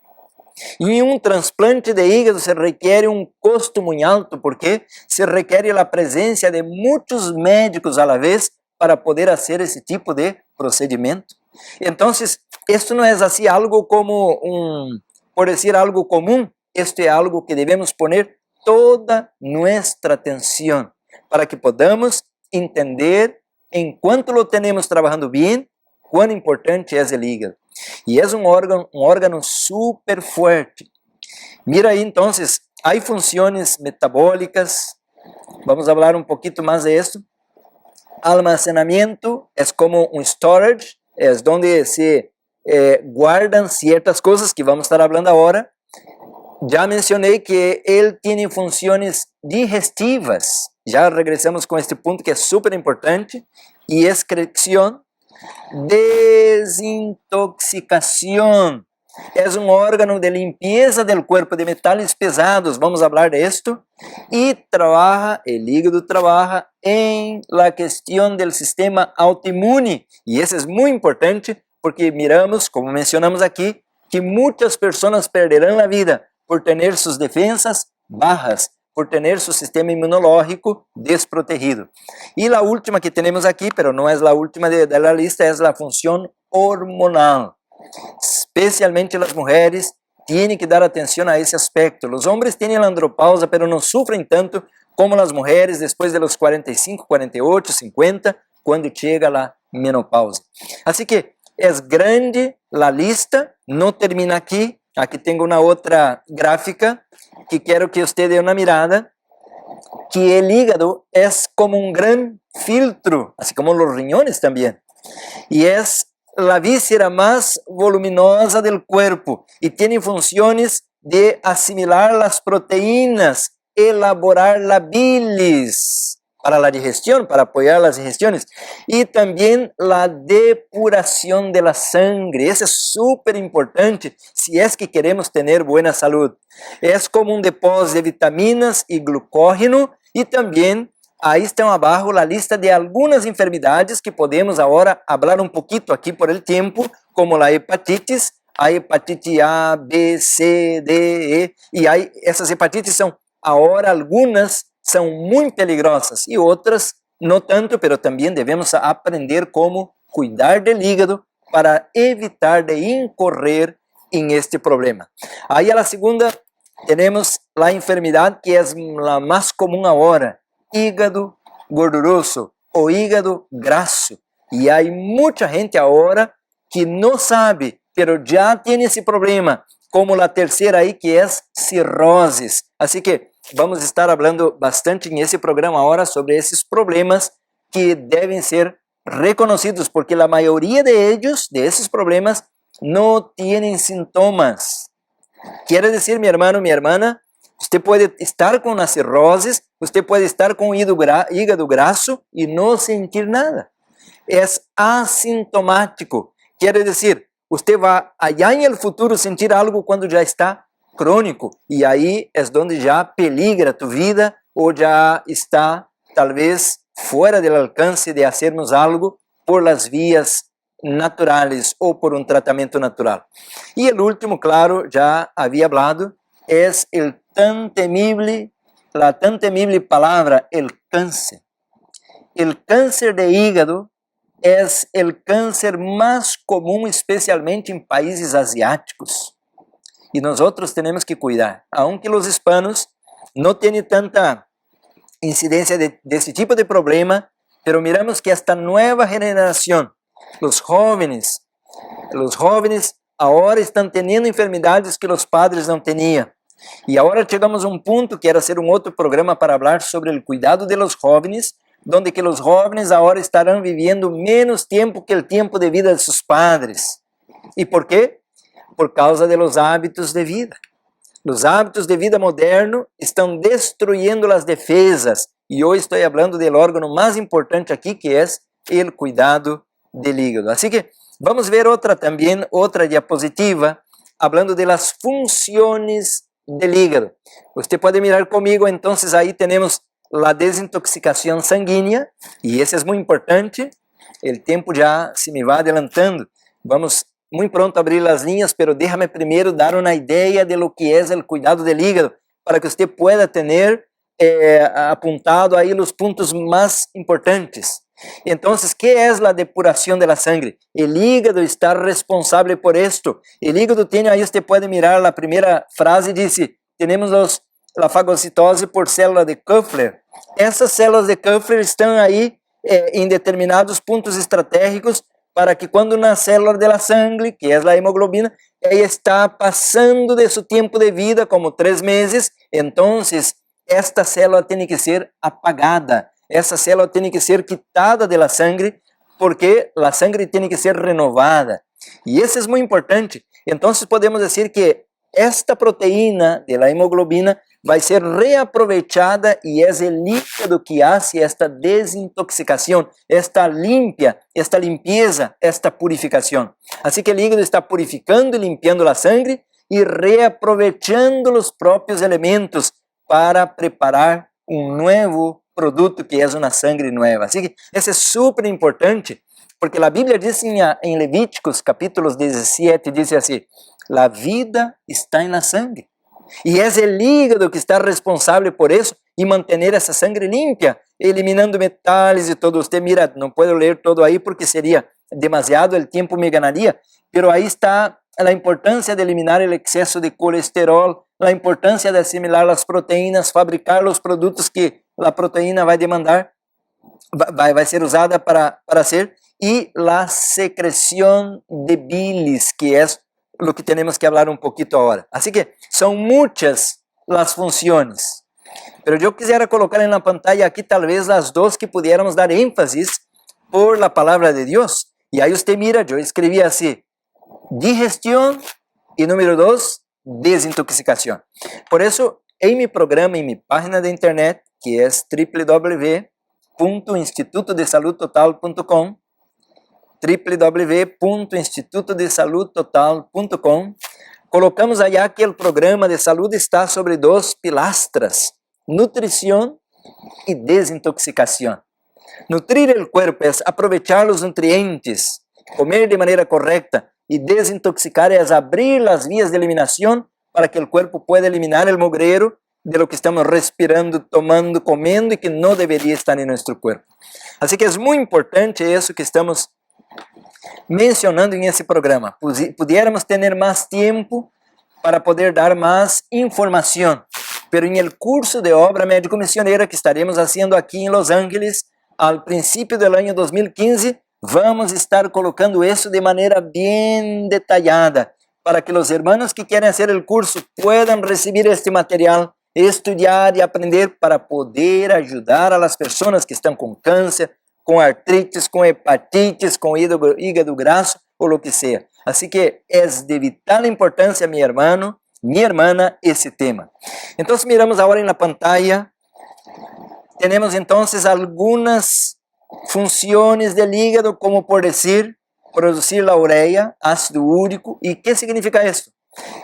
E um transplante de hígado se requer um custo muito alto, porque se requer a presença de muitos médicos à la vez para poder fazer esse tipo de procedimento. Então, isto não é assim algo como por dizer algo comum, isto é algo que devemos poner toda nossa atenção para que podamos entender, enquanto lo tenemos trabalhando bem, quão importante é o hígado. E é um órgão super forte. Mira aí, então, há funções metabólicas. Vamos falar um pouquinho mais de isso. Almacenamento é como um storage, é onde se guardam certas coisas que vamos estar falando agora. Já mencionei que ele tem funções digestivas. Já regressamos com este ponto que é super importante. E excreção. Desintoxicação. É um órgão de limpeza do corpo de metais pesados, vamos falar de esto. E o hígado trabalha em la questão do sistema autoimune. E isso é muito importante, porque miramos, como mencionamos aqui, que muitas pessoas perderão a vida por ter suas defensas bajas, por ter seu sistema imunológico desprotegido. E a última que temos aqui, pero não é a última da lista, é a função hormonal. Especialmente as mulheres têm que dar atenção a esse aspecto. Os homens têm a andropausa, pero não sofrem tanto como as mulheres depois de los 45, 48, 50, quando chega a menopausa. Assim que é grande a lista, não termina aqui. Aqui tenho uma outra gráfica que quero que você dê uma mirada, que o hígado é como um gran filtro, assim como os riñones também. E é a víscera mais voluminosa do corpo e tem funções de assimilar as proteínas, elaborar a bilis. para la digestión, para apoyar las digestiones. Y también la depuración de la sangre. Eso es súper importante si es que queremos tener buena salud. Es como un depósito de vitaminas y glucógeno. Y también ahí están abajo la lista de algunas enfermedades que podemos ahora hablar un poquito aquí por el tiempo, como la hepatitis. Hay hepatitis A, B, C, D, E. Y esas hepatitis son ahora algunas são muito peligrosas e outras não tanto, pero também devemos aprender como cuidar do hígado para evitar de incorrer em este problema. Aí a segunda, temos a enfermidade que é a mais comum agora, hígado gorduroso ou hígado grasso. E há muita gente agora que não sabe, pero já tem esse problema, como a terceira aí que é cirrose. Assim que vamos estar falando bastante nesse programa agora sobre esses problemas que devem ser reconhecidos, porque a maioria desses problemas, não têm sintomas. Quer dizer, meu irmão, minha irmã, você pode estar com a cirrose, você pode estar com hígado grasso e não sentir nada. É assintomático. Quer dizer, você vai allá no futuro sentir algo quando já está crônico, e aí é onde já peligra tu vida, ou já está, talvez, fora do alcance de fazermos algo por las vias naturais ou por um tratamento natural. E o último, claro, já havia falado, é a tan temible palavra, el câncer. El câncer de hígado é o câncer mais comum, especialmente em países asiáticos. E nós temos que cuidar. Aunque os hispanos não têm tanta incidência desse tipo de problema, pero miramos que esta nova geração, os jovens agora estão tendo enfermidades que os padres não tinham. E agora chegamos a um ponto que era ser um outro programa para falar sobre o cuidado de los jovens, donde que os jovens agora estarão vivendo menos tempo que o tempo de vida de seus padres. E por quê? Por causa de los hábitos de vida. Os hábitos de vida moderno estão destruindo as defesas. E hoje estou falando do órgão mais importante aqui, que é o cuidado do hígado. Assim que vamos ver outra diapositiva, falando de las funções do hígado. Você pode mirar comigo, então, aí temos a desintoxicação sanguínea, e esse é muito importante. O tempo já se me vai adelantando. Vamos muito pronto abrir as linhas, pero déjame primeiro dar uma ideia de lo que é o cuidado do hígado, para que você pueda ter apuntado aí os pontos mais importantes. Então, ¿qué es la depuración de la sangre? El hígado está responsable por esto. El hígado tiene, ahí usted puede mirar la primera frase, dice, tenemos la fagocitose por célula de Kupffer. Essas células de Kupffer estão aí em determinados pontos estratégicos para que quando uma célula de la sangre, que é a hemoglobina, ela está passando de seu tempo de vida, como 3 meses, então esta célula tem que ser apagada. Essa célula tem que ser quitada da sangre, porque a sangre tem que ser renovada. E isso é muito importante. Então, podemos dizer que esta proteína da hemoglobina vai ser reaproveitada e é o líquido que faz esta desintoxicação, esta limpeza, esta purificação. Assim que o hígado está purificando e limpando a sangre e reaproveitando os próprios elementos para preparar um novo produto que é uma sangre nova. Assim que isso é super importante, porque a Bíblia diz em Levíticos, capítulo 17, diz assim, a vida está na sangre. E é o hígado que está responsável por isso e manter essa sangre limpa, eliminando metais e todo. Você mira, não posso ler todo aí porque seria demasiado, o tempo me ganaria, pero aí está a importância de eliminar o excesso de colesterol, a importância de assimilar as proteínas, fabricar os produtos que a proteína vai demandar, vai ser usada para ser, e a secreção de bilis, que é o que temos que falar um pouquinho agora. Assim que são muitas as funções, mas eu quisiera colocar na pantalla aqui talvez as duas que pudiéramos dar ênfase por la palavra de Deus. E aí você mira, eu escrevi assim, digestão e número 2, desintoxicação. Por isso, em meu programa, em minha página de internet, que é www.institutodesaludtotal.com, www.institutodesaludtotal.com. Colocamos allá que o programa de saúde está sobre 2 pilastras: nutrição e desintoxicação. Nutrir o corpo é aproveitar os nutrientes, comer de maneira correta, e desintoxicar é abrir as vias de eliminação para que o corpo pueda eliminar o mugreiro de lo que estamos respirando, tomando, comendo e que não deveria estar em nosso corpo. Assim que é muito importante isso que estamos mencionando em esse programa. Pudiéramos ter mais tempo para poder dar mais informação, pero em el curso de obra médico misionera que estaremos haciendo aqui em Los Ángeles al princípio do ano 2015, vamos estar colocando isso de maneira bem detalhada para que os hermanos que querem fazer o curso puedan receber este material, estudar e aprender para poder ajudar a las pessoas que estão com câncer, com artrites, com hepatites, com hígado graso ou o que seja. Assim que é de vital importância, meu irmão, minha irmã, esse tema. Então, miramos agora na pantalla, temos então algumas funções do hígado, como por dizer, producir la ureia, ácido úrico. E que significa isso?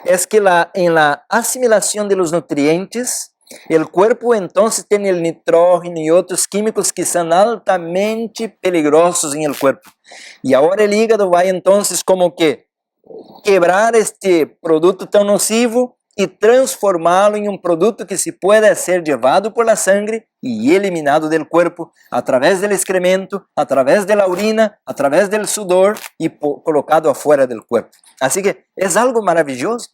É que em la assimilação de los nutrientes, o corpo então tem o nitrógeno e outros químicos que são altamente peligrosos em el corpo. E agora o hígado vai então como que quebrar este produto tão nocivo e transformá-lo em produto que se pueda ser levado por la sangre e eliminado del corpo através del excremento, através de la urina, através del sudor e colocado afuera del corpo. Assim que é algo maravilhoso.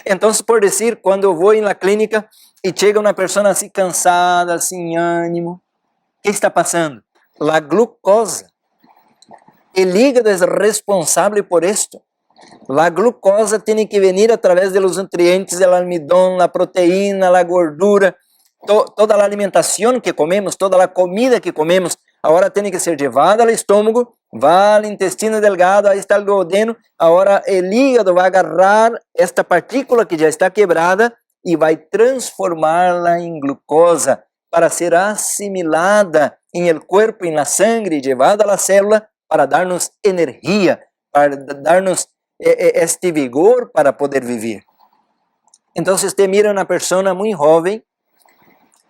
Então, por dizer, quando eu vou na clínica e chega uma pessoa assim cansada, sem ânimo, o que está passando? La glucosa. O hígado é responsável por isto. A glucosa tem que vir através dos nutrientes, do almidão, a proteína, a gordura, toda a alimentação que comemos, toda a comida que comemos, agora tem que ser levada ao estômago, vai ao intestino delgado, aí está o duodeno, agora o hígado vai agarrar esta partícula que já está quebrada e vai transformá-la em glucosa para ser assimilada em el corpo, na sangue, e levada à célula para dar-nos energia, para dar-nos este vigor para poder viver. Então, se você mira uma pessoa muito jovem,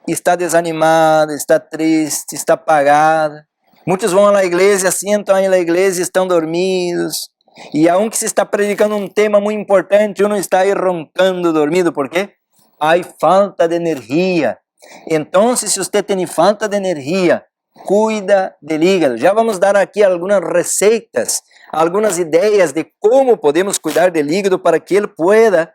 está desanimada, está triste, está apagada. Muitos vão à igreja, sentam aí na igreja e estão dormidos. E aunque se está predicando um tema muito importante, uno está aí roncando, dormido. ¿Por quê? Há falta de energia. Então, se você tem falta de energia, cuida del hígado. Já vamos dar aqui algumas receitas, algumas ideias de como podemos cuidar del hígado para que ele pueda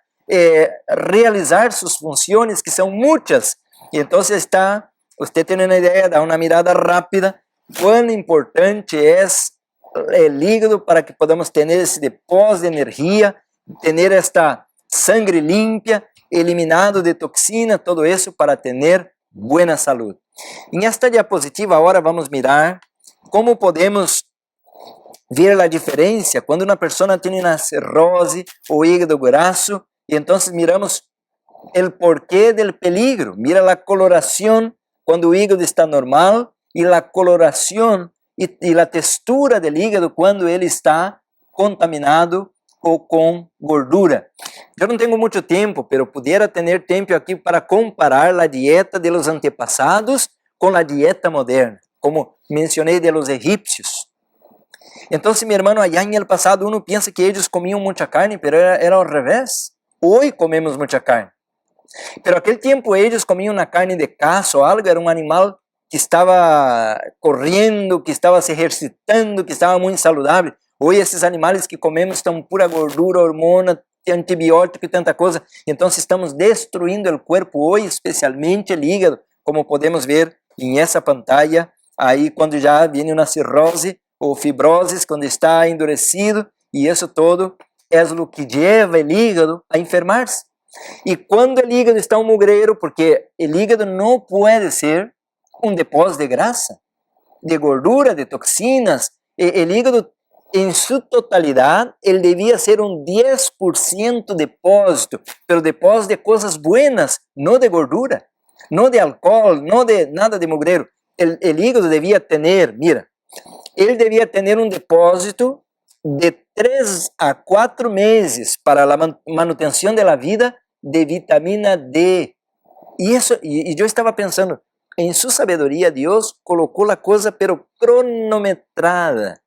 realizar suas funções, que são muitas. E então você tem uma ideia, dá uma mirada rápida, quão importante é o hígado para que podamos ter esse depósito de energia, ter esta sangre limpia, eliminado de toxina, todo isso para ter boa saúde. Em esta diapositiva agora vamos mirar como podemos ver a diferença quando uma pessoa tem uma cirrose ou hígado graso, e então miramos o porquê del peligro. Mira a coloração quando o hígado está normal e a coloração e a textura do hígado quando ele está contaminado ou com gordura. Eu não tenho muito tempo, mas pudiera ter tempo aqui para comparar a dieta de los antepassados com a dieta moderna, como mencionei de los egípcios. Então, meu irmão, allá em el passado uno pensa que eles comiam muita carne, mas era ao revés. Hoje comemos muita carne. Pero aquele tempo eles comiam uma carne de caça ou algo, era um animal que estava correndo, que estava se exercitando, que estava muito saudável. Hoje esses animais que comemos estão pura gordura, hormona, antibiótico e tanta coisa. Então estamos destruindo o corpo hoje, especialmente o hígado, como podemos ver em essa pantalla, aí quando já vem uma cirrose ou fibrose, quando está endurecido, e isso todo é o que leva o hígado a enfermar-se. E quando o hígado está mugreiro, porque o hígado não pode ser um depósito de grasa, de gordura, de toxinas. O hígado, em sua totalidade, ele devia ser um 10% depósito, pero depósito de coisas buenas, não de gordura, não de álcool, não de nada de mugreiro. el hígado debía tener, mira, él debía tener un depósito de 3 a 4 meses para la manutención de la vida de vitamina D. Y yo estaba pensando, en su sabiduría Dios colocó la cosa pero cronometrada.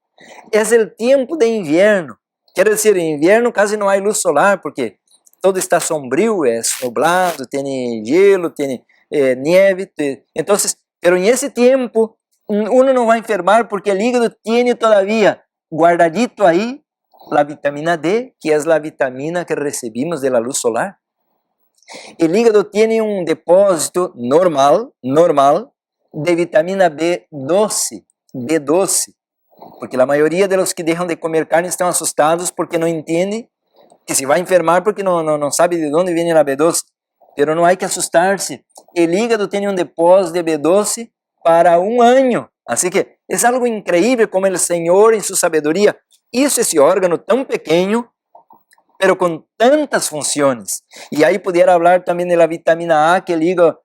Es el tiempo de invierno. Quiere decir, en invierno casi no hay luz solar porque todo está sombrío, es nublado, tiene hielo, tiene nieve. Entonces, pero en ese tiempo uno no va a enfermar porque el hígado tiene todavía guardadito ahí la vitamina D, que es la vitamina que recibimos de la luz solar. El hígado tiene un depósito normal de vitamina B12, porque la mayoría de los que dejan de comer carne están asustados porque no entienden que se va a enfermar porque no sabe de dónde viene la B12. Pero no hay que asustarse. El hígado tiene un depósito de B12 para 1 año. Así que es algo increíble como el Señor en su sabiduría hizo ese órgano tan pequeño, pero con tantas funciones. Y ahí pudiera hablar también de la vitamina A que el hígado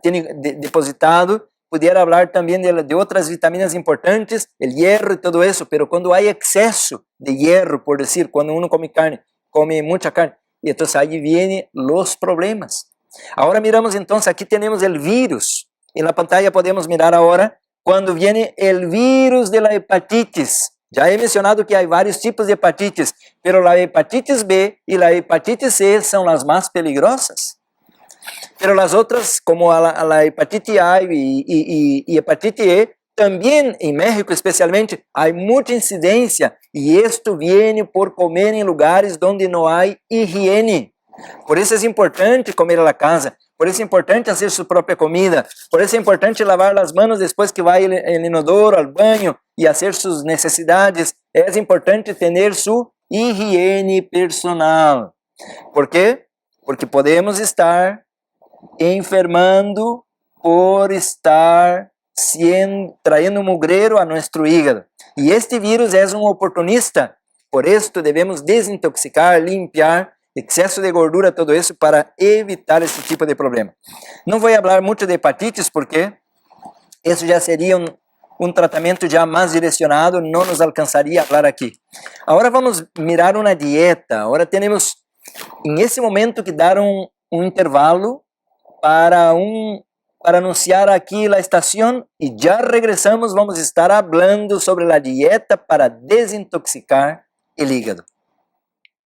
tiene depositado. Pudiera hablar también de otras vitaminas importantes, el hierro y todo eso, pero cuando hay exceso de hierro, por decir, cuando uno come carne, come mucha carne, y entonces ahí vienen los problemas. Ahora miramos entonces, aquí tenemos el virus. En la pantalla podemos mirar ahora cuando viene el virus de la hepatitis. Ya he mencionado que hay varios tipos de hepatitis, pero la hepatitis B y la hepatitis C son las más peligrosas. Pero las otras, como la hepatitis A y hepatitis E, también en México especialmente, hay mucha incidencia y esto viene por comer en lugares donde no hay higiene. Por eso es importante comer a la casa, por eso es importante hacer su propia comida, por eso es importante lavar las manos después que va el inodoro al baño y hacer sus necesidades. Es importante tener su higiene personal. ¿Por qué? Porque podemos estar enfermando por estar trayendo mugrero a nuestro hígado. Y este virus es un oportunista. Por esto debemos desintoxicar, limpiar exceso de gordura, todo eso para evitar este tipo de problema. No voy a hablar mucho de hepatitis porque eso ya sería un tratamento ya más direccionado, no nos alcanzaría a hablar aquí. Ahora vamos a mirar una dieta. Ahora tenemos en ese momento que dar un intervalo para anunciar aquí la estación y ya regresamos, vamos a estar hablando sobre la dieta para desintoxicar el hígado.